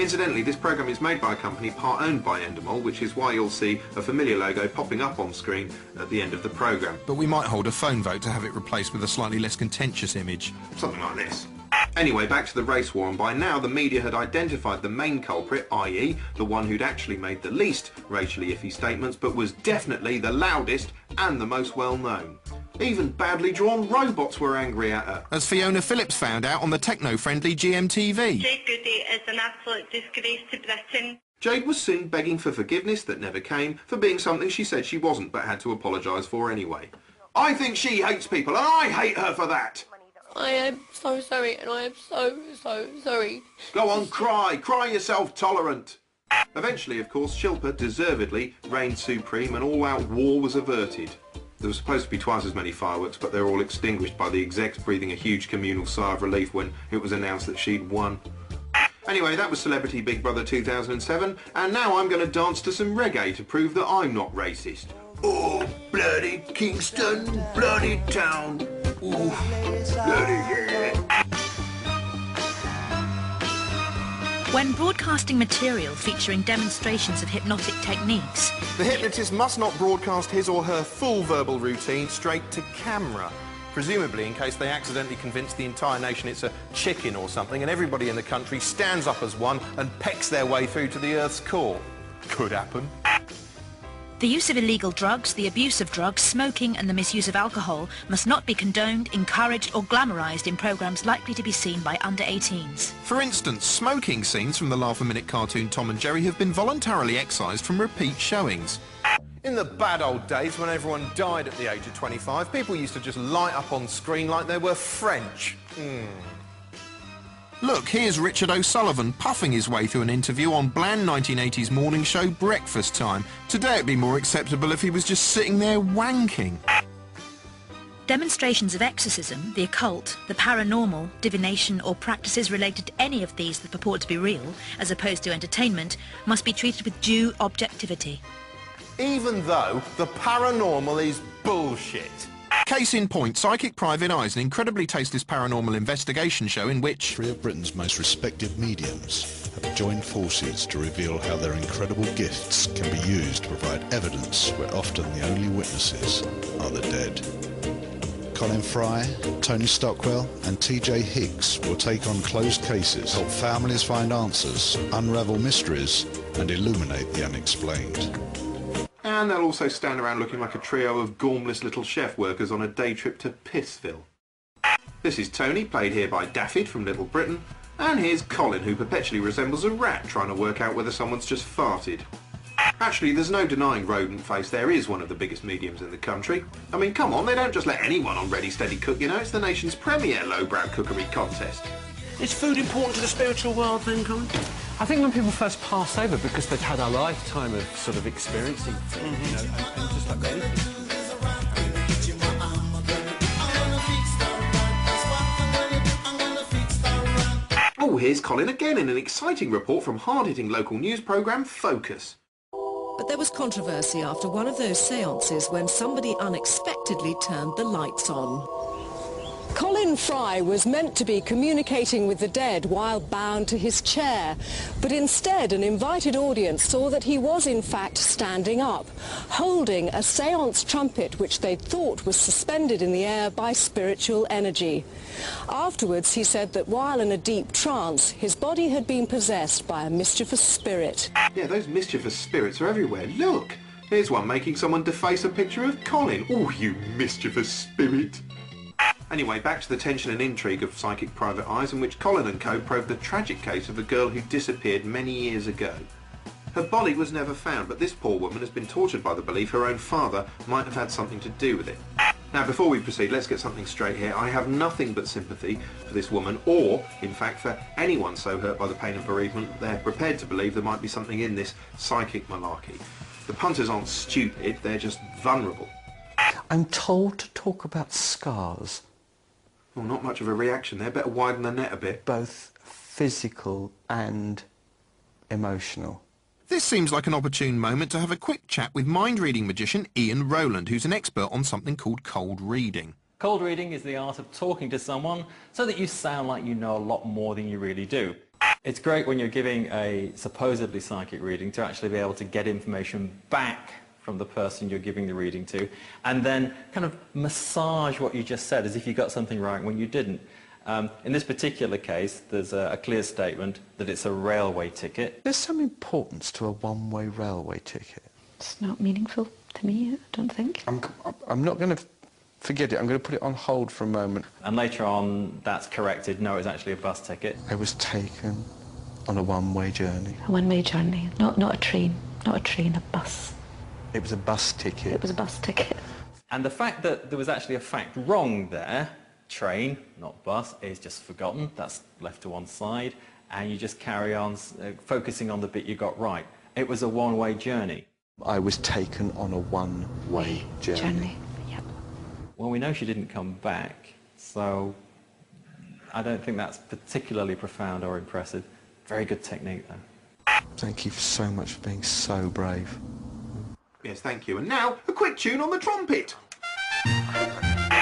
Incidentally, this programme is made by a company part owned by Endemol, which is why you'll see a familiar logo popping up on screen at the end of the programme. But we might hold a phone vote to have it replaced with a slightly less contentious image. Something like this. Anyway, back to the race war, and by now the media had identified the main culprit, i.e. the one who'd actually made the least racially iffy statements, but was definitely the loudest and the most well-known. Even badly drawn robots were angry at her. As Fiona Phillips found out on the techno-friendly GMTV. Jade Goody is an absolute disgrace to Britain. Jade was soon begging for forgiveness that never came for being something she said she wasn't, but had to apologise for anyway. I think she hates people, and I hate her for that. I am so sorry, and I am so sorry. Go on, cry. Cry yourself tolerant. Eventually, of course, Shilpa deservedly reigned supreme and all-out war was averted. There were supposed to be twice as many fireworks, but they were all extinguished by the execs breathing a huge communal sigh of relief when it was announced that she'd won. Anyway, that was Celebrity Big Brother 2007, and now I'm going to dance to some reggae to prove that I'm not racist. Oh, bloody Kingston, bloody town. Ooh, bloody yeah. When broadcasting material featuring demonstrations of hypnotic techniques, The hypnotist must not broadcast his or her full verbal routine straight to camera, presumably in case they accidentally convince the entire nation it's a chicken or something and everybody in the country stands up as one and pecks their way through to the Earth's core. Could happen. the use of illegal drugs, the abuse of drugs, smoking and the misuse of alcohol must not be condoned, encouraged or glamorised in programmes likely to be seen by under-18s. For instance, smoking scenes from the laugh-a-minute cartoon Tom and Jerry have been voluntarily excised from repeat showings. In the bad old days when everyone died at the age of 25, people used to just light up on screen like they were French. Look, here's Richard O'Sullivan puffing his way through an interview on bland 1980s morning show Breakfast Time. Today it'd be more acceptable if he was just sitting there wanking. Demonstrations of exorcism, the occult, the paranormal, divination or practices related to any of these that purport to be real, as opposed to entertainment, must be treated with due objectivity. Even though the paranormal is bullshit. Case in point, Psychic Private Eyes, an incredibly tasteless paranormal investigation show in which 3 of Britain's most respected mediums have joined forces to reveal how their incredible gifts can be used to provide evidence where often the only witnesses are the dead. Colin Fry, Tony Stockwell and TJ Higgs will take on closed cases, help families find answers, unravel mysteries and illuminate the unexplained. And they'll also stand around looking like a trio of gormless little chef workers on a day trip to Pissville. This is Tony, played here by Daffyd from Little Britain, and here's Colin, who perpetually resembles a rat trying to work out whether someone's just farted. Actually, there's no denying Rodent Face, there is one of the biggest mediums in the country. I mean, come on, they don't just let anyone on Ready Steady Cook, you know, it's the nation's premier lowbrow cookery contest. Is food important to the spiritual world then, Colin? I think when people first pass over because they've had a lifetime of sort of experiencing food, you know, and just like anything. Oh, here's Colin again in an exciting report from hard-hitting local news programme Focus. But there was controversy after one of those seances when somebody unexpectedly turned the lights on. Colin Fry was meant to be communicating with the dead while bound to his chair, but instead an invited audience saw that he was in fact standing up, holding a séance trumpet which they thought was suspended in the air by spiritual energy. Afterwards he said that while in a deep trance, his body had been possessed by a mischievous spirit. Yeah, those mischievous spirits are everywhere. Look, here's one making someone deface a picture of Colin. Oh, you mischievous spirit. Anyway, back to the tension and intrigue of Psychic Private Eyes, in which Colin and co probed the tragic case of the girl who disappeared many years ago. Her body was never found, but this poor woman has been tortured by the belief her own father might have had something to do with it. Now, before we proceed, let's get something straight here. I have nothing but sympathy for this woman, or, in fact, for anyone so hurt by the pain of bereavement that they're prepared to believe there might be something in this psychic malarkey. The punters aren't stupid, they're just vulnerable. I'm told to talk about scars. Well, not much of a reaction there. Better widen the net a bit. Both physical and emotional. This seems like an opportune moment to have a quick chat with mind-reading magician Ian Rowland, who's an expert on something called cold reading. Cold reading is the art of talking to someone so that you sound like you know a lot more than you really do. It's great when you're giving a supposedly psychic reading to actually be able to get information back from the person you're giving the reading to, and then kind of massage what you just said as if you got something right when you didn't. In this particular case, there's a clear statement that it's a railway ticket. There's some importance to a one-way railway ticket. It's not meaningful to me, I don't think. I'm not going to forget it. I'm going to put it on hold for a moment. And later on, that's corrected. No, it's actually a bus ticket. I was taken on a one-way journey. A one-way journey, not a train, not a train, a bus. It was a bus ticket. It was a bus ticket. And the fact that there was actually a fact wrong there, train, not bus, is just forgotten. That's left to one side, and you just carry on focusing on the bit you got right. It was a one-way journey. I was taken on a one-way journey. Yep. Well, we know she didn't come back, so I don't think that's particularly profound or impressive. Very good technique, though. Thank you so much for being so brave. Yes, thank you. And now, a quick tune on the trumpet.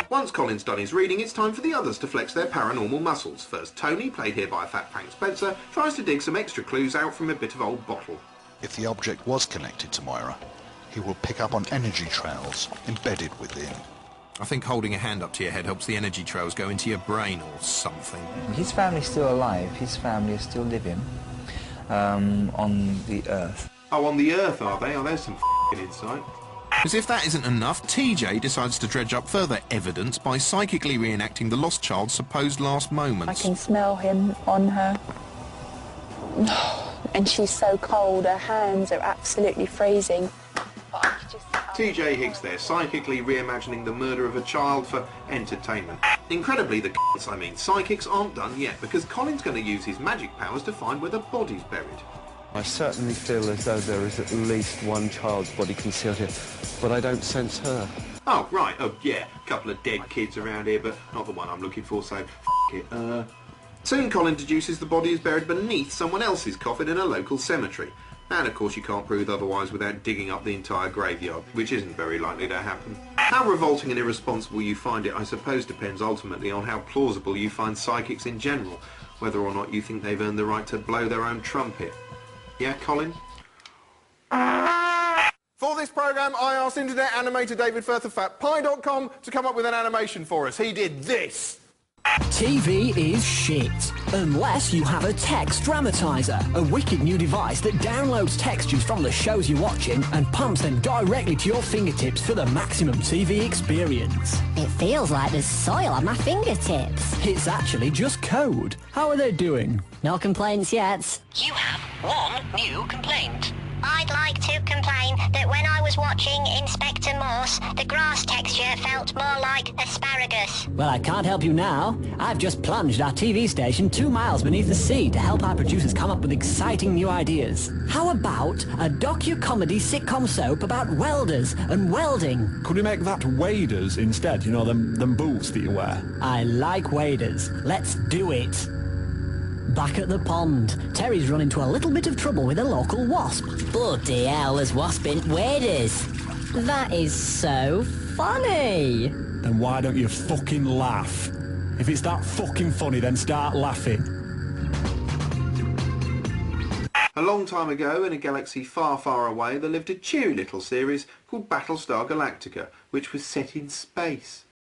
Once Colin's done his reading, it's time for the others to flex their paranormal muscles. First, Tony, played here by Fat Frank Spencer, tries to dig some extra clues out from a bit of old bottle. If the object was connected to Moira, he will pick up on energy trails embedded within. I think holding a hand up to your head helps the energy trails go into your brain or something. His family's still alive. His family is still living on the Earth. Oh, on the Earth, are they? Oh, there's some f***ing insight. As if that isn't enough, TJ decides to dredge up further evidence by psychically reenacting the lost child's supposed last moments. I can smell him on her. And she's so cold, her hands are absolutely freezing. But I could just... TJ Higgs there, psychically reimagining the murder of a child for entertainment. Incredibly, psychics aren't done yet, because Colin's going to use his magic powers to find where the body's buried. I certainly feel as though there is at least one child's body concealed here, but I don't sense her. Oh, right. Oh, yeah. A couple of dead kids around here, but not the one I'm looking for, so f*** it. Soon Colin deduces the body is buried beneath someone else's coffin in a local cemetery. And, of course, you can't prove otherwise without digging up the entire graveyard, which isn't very likely to happen. How revolting and irresponsible you find it, I suppose, depends ultimately on how plausible you find psychics in general, whether or not you think they've earned the right to blow their own trumpet. Yeah, Colin? For this programme, I asked internet animator David Firth of FatPie.com to come up with an animation for us. He did this. TV is shit, unless you have a text dramatizer, a wicked new device that downloads textures from the shows you're watching and pumps them directly to your fingertips for the maximum TV experience. It feels like there's soil on my fingertips. It's actually just code. How are they doing? No complaints yet. You have one new complaint. I'd like to complain that when I was watching Inspector Morse, the grass texture felt more like asparagus. Well, I can't help you now. I've just plunged our TV station 2 miles beneath the sea to help our producers come up with exciting new ideas. How about a docu-comedy sitcom soap about welders and welding? Could we make that waders instead? You know, them boots that you wear? I like waders. Let's do it. Back at the pond, Terry's run into a little bit of trouble with a local wasp. Bloody hell, there's wasp in waders. That is so funny. Then why don't you fucking laugh? If it's that fucking funny, then start laughing. A long time ago, in a galaxy far, far away, there lived a cheery little series called Battlestar Galactica, which was set in space.